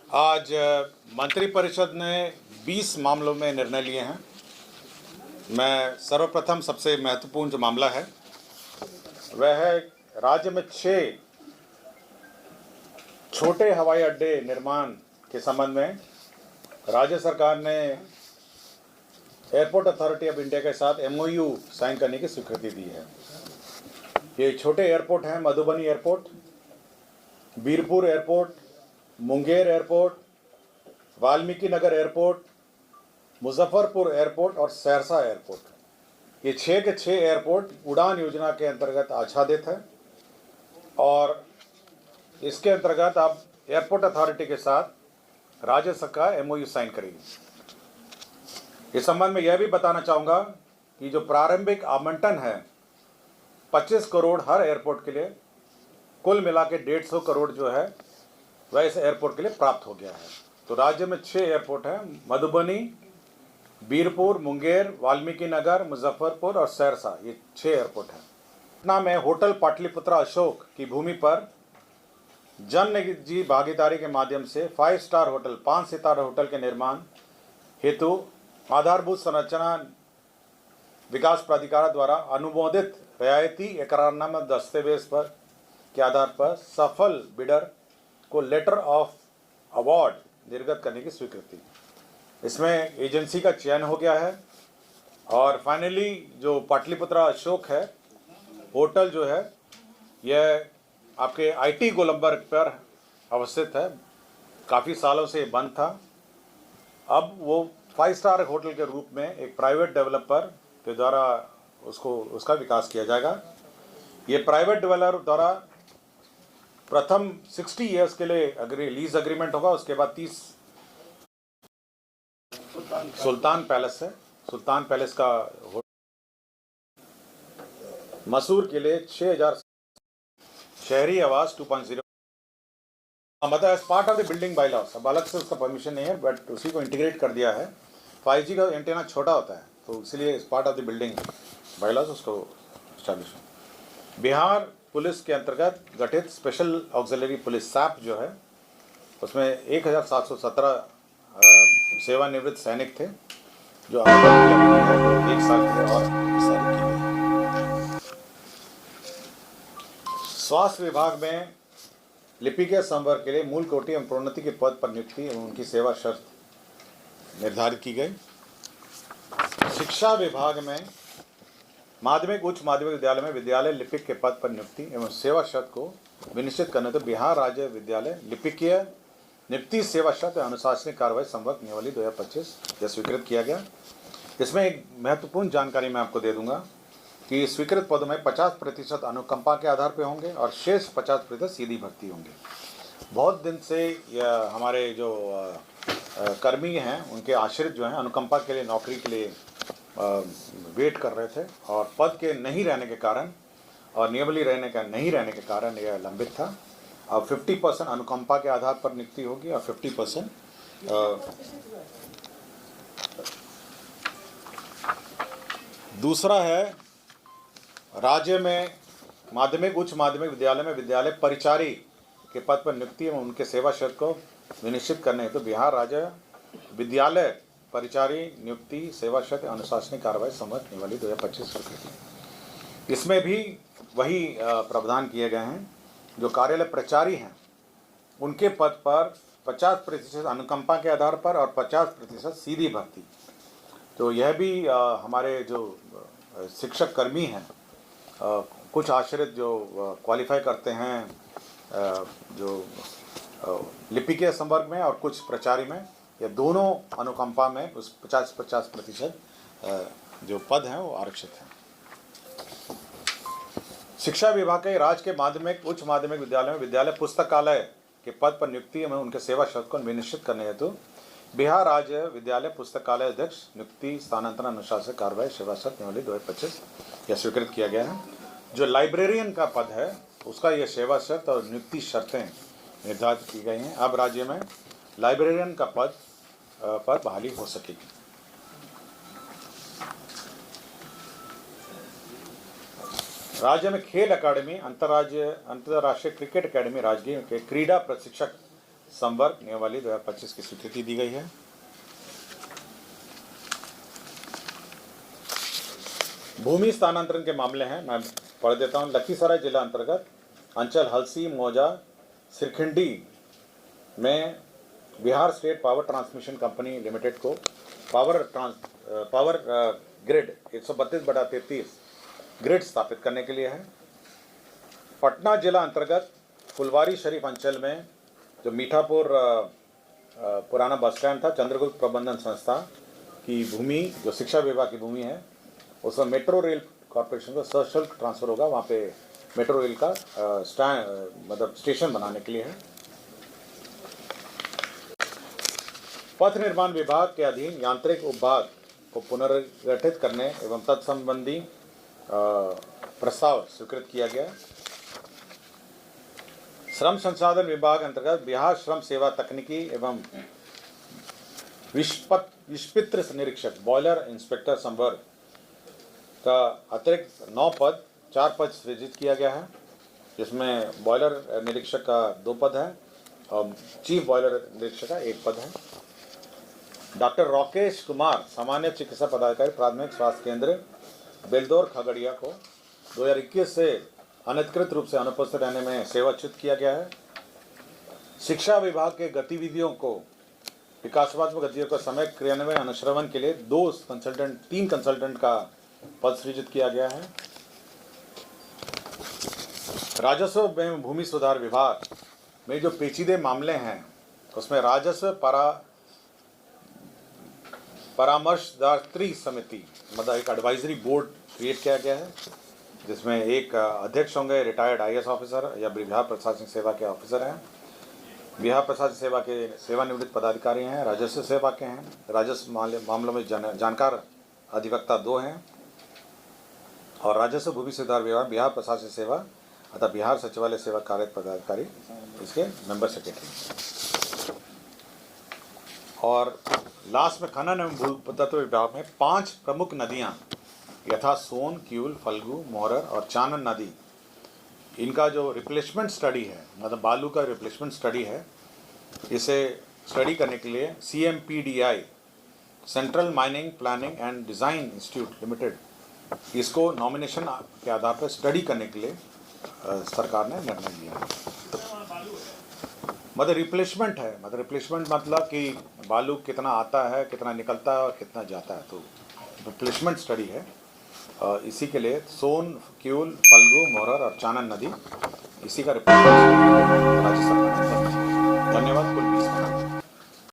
आज मंत्रिपरिषद ने 20 मामलों में निर्णय लिए हैं। मैं सर्वप्रथम सबसे महत्वपूर्ण जो मामला है वह है राज्य में 6 छोटे हवाई अड्डे निर्माण के संबंध में राज्य सरकार ने एयरपोर्ट अथॉरिटी ऑफ इंडिया के साथ MOU साइन करने की स्वीकृति दी है। ये छोटे एयरपोर्ट हैं Madhubani airport, Birpur airport, Munger airport, Valmiki Nagar airport, Muzaffarpur airport और सहरसा एयरपोर्ट। ये 6 के 6 एयरपोर्ट उड़ान योजना के अंतर्गत आच्छादित है और इसके अंतर्गत अब एयरपोर्ट अथॉरिटी के साथ राज्य सरकार MOU साइन करेगी। इस संबंध में यह भी बताना चाहूँगा कि जो प्रारंभिक आवंटन है 25 करोड़ हर एयरपोर्ट के लिए, कुल मिला के 150 करोड़ जो है वह इस एयरपोर्ट के लिए प्राप्त हो गया है। तो राज्य में 6 एयरपोर्ट हैं, मधुबनी, बीरपुर, मुंगेर, वाल्मीकि नगर, मुजफ्फरपुर और सहरसा, ये 6 एयरपोर्ट हैं। पटना में होटल पाटलिपुत्रा अशोक की भूमि पर जन निजी भागीदारी के माध्यम से 5 स्टार होटल, 5 सितारा होटल के निर्माण हेतु आधारभूत संरचना विकास प्राधिकार द्वारा अनुमोदित रियायती एकरारनामा दस्तावेज पर के आधार पर सफल बिडर को लेटर ऑफ अवार्ड निर्गत करने की स्वीकृति। इसमें एजेंसी का चयन हो गया है और फाइनली जो पाटलिपुत्रा अशोक है होटल जो है यह आपके IT गोलंबर पर अवस्थित है। काफ़ी सालों से बंद था। अब वो 5 स्टार होटल के रूप में एक प्राइवेट डेवलपर के द्वारा उसका विकास किया जाएगा। ये प्राइवेट डेवलपर द्वारा प्रथम 60 इयर्स के लिए लीज एग्रीमेंट होगा। उसके बाद 30 सुल्तान पैलेस है, सुल्तान पैलेस का मसूर के लिए 6000 शहरी आवास 2.0 मतलब as part of the building bylaws. अब अलग से उसका परमिशन नहीं है बट उसी को इंटीग्रेट कर दिया है। 5G का एंटेना छोटा होता है तो इसलिए इस पार्ट ऑफ द बिल्डिंग बायलॉस उसको स्टैब्लिश। बिहार पुलिस के अंतर्गत गठित स्पेशल ऑक्सिलरी पुलिस SAP जो है उसमें 1717 सेवानिवृत्त सैनिक थे जो 1 साल के लिए और विस्तारित की गई। स्वास्थ्य विभाग में लिपिकीय संवर्ग के लिए मूल कोटि एवं प्रोन्नति के पद पर नियुक्ति एवं उनकी सेवा शर्त निर्धारित की गई। शिक्षा विभाग में माध्यमिक उच्च माध्यमिक विद्यालय में विद्यालय लिपिक के पद पर नियुक्ति एवं सेवा शर्त को विनिश्चित करने तो बिहार राज्य विद्यालय लिपिकीय नियुक्ति सेवा शर्त अनुशासनिक कार्रवाई संवर्ग नियमावली 2025 यह स्वीकृत किया गया। इसमें एक महत्वपूर्ण जानकारी मैं आपको दे दूंगा कि स्वीकृत पदों में 50% अनुकंपा के आधार पर होंगे और शेष 50% सीधी भर्ती होंगे। बहुत दिन से यह हमारे जो कर्मी हैं उनके आश्रित जो हैं अनुकंपा के लिए नौकरी के लिए वेट कर रहे थे और पद के नहीं रहने के कारण और नियमावली नहीं रहने के कारण यह लंबित था। अब 50% अनुकंपा के आधार पर नियुक्ति होगी और 50% दूसरा है राज्य में माध्यमिक उच्च माध्यमिक विद्यालय में विद्यालय परिचारी के पद पर नियुक्ति एवं उनके सेवा शर्त को विनिश्चित करने हेतु बिहार राज्य विद्यालय परिचारी नियुक्ति सेवा शर्त अनुशासनिक कार्रवाई संवर्ग नियमावली 2025 स्वीकृति। इसमें भी वही प्रावधान किए गए हैं। जो कार्यालय प्रचारी हैं उनके पद पर 50% अनुकंपा के आधार पर और 50% सीधी भर्ती। तो यह भी हमारे जो शिक्षक कर्मी हैं कुछ आश्रित जो क्वालिफाई करते हैं जो लिपिकीय संवर्ग में और कुछ प्रचारी में, ये दोनों अनुकंपा में उस 50% जो पद हैं वो आरक्षित हैं। शिक्षा विभाग के राज्य के माध्यमिक उच्च माध्यमिक विद्यालय में विद्यालय पुस्तकालय के पद पर नियुक्ति एवं उनके सेवा शर्त को विनिश्चित करने हेतु बिहार राज्य विद्यालय पुस्तकालय अध्यक्ष नियुक्ति स्थानांतरण अनुशासन कार्रवाई सेवा शर्त नियमावली 2025 यह स्वीकृत किया गया है। जो लाइब्रेरियन का पद है उसका यह सेवा शर्त और नियुक्ति शर्तें निर्धारित की गई हैं। अब राज्य में लाइब्रेरियन का पद पर बहाली हो सकेगी। राज्य में खेल अकादमी अंतर्राष्ट्रीय क्रिकेट अकादमी राजगीर के क्रीड़ा प्रशिक्षक संवर्ग नियमावली 2025 की स्वीकृति दी गई है। भूमि स्थानांतरण के मामले हैं, मैं पढ़ देता हूँ। लखीसराय जिला अंतर्गत अंचल हलसी मौजा सिरखिंडी में Bihar state power transmission company limited को पावर ग्रिड 132/33 ग्रिड स्थापित करने के लिए है। पटना जिला अंतर्गत फुलवारी शरीफ अंचल में जो मीठापुर पुराना बस स्टैंड था, चंद्रगुप्त प्रबंधन संस्था की भूमि जो शिक्षा विभाग की भूमि है, उसमें मेट्रो रेल कॉरपोरेशन को सशुल्क ट्रांसफर होगा। वहाँ पे मेट्रो रेल का स्टेशन बनाने के लिए है। पथ निर्माण विभाग के अधीन यांत्रिक उपभाग को पुनर्गठित करने एवं तत्संबंधी प्रस्ताव स्वीकृत किया गया। श्रम संसाधन विभाग अंतर्गत बिहार श्रम सेवा तकनीकी एवं विस्पित्र निरीक्षक बॉयलर इंस्पेक्टर संवर्ग का अतिरिक्त 4 पद सृजित किया गया है, जिसमें बॉयलर निरीक्षक का 2 पद है और चीफ बॉयलर निरीक्षक का 1 पद है। डॉक्टर राकेश कुमार सामान्य चिकित्सा पदाधिकारी प्राथमिक स्वास्थ्य केंद्र बेलदौर खगड़िया को 2021 से अनधिकृत रूप से अनुपस्थित रहने में सेवाच्युत किया गया है। शिक्षा विभाग के गतिविधियों को विकासात्मक गतिविधियों का समय क्रियान्वयन अनुश्रवण के लिए 3 कंसल्टेंट का पद सृजित किया गया है। राजस्व एवं भूमि सुधार विभाग में जो पेचीदे मामले हैं उसमें राजस्व परामर्शदात्री समिति मतलब एक एडवाइजरी बोर्ड क्रिएट किया गया है, जिसमें एक अध्यक्ष होंगे रिटायर्ड IAS ऑफिसर या बिहार प्रशासनिक सेवा के ऑफिसर हैं, बिहार प्रशासनिक सेवा के सेवानिवृत्त पदाधिकारी हैं, राजस्व सेवा के हैं, राजस्व मामलों में जानकार अधिवक्ता 2 हैं और राजस्व भूमि सुधार विभाग बिहार प्रशासनिक सेवा अतः बिहार सचिवालय सेवा कार्यरत पदाधिकारी इसके मेंबर सेक्रेटरी। और लास्ट में खनन एवं भूतत्व विभाग में 5 प्रमुख नदियां यथा सोन, क्यूल, फल्गु, मोहरर और चानन नदी, इनका जो रिप्लेसमेंट स्टडी है मतलब बालू का रिप्लेसमेंट स्टडी है, इसे स्टडी करने के लिए CMPDI central mining planning and design institute limited इसको नॉमिनेशन के आधार पर स्टडी करने के लिए सरकार ने निर्णय लिया। तो मतलब रिप्लेसमेंट है, मतलब रिप्लेसमेंट मतलब कि बालू कितना आता है, कितना निकलता है और कितना जाता है, तो रिप्लेसमेंट स्टडी है। इसी के लिए सोन, क्यूल, फल्गु, मोहरर और चानन नदी इसी का रिप्लेसमेंट राज्य सरकार ने। धन्यवाद। कुल 20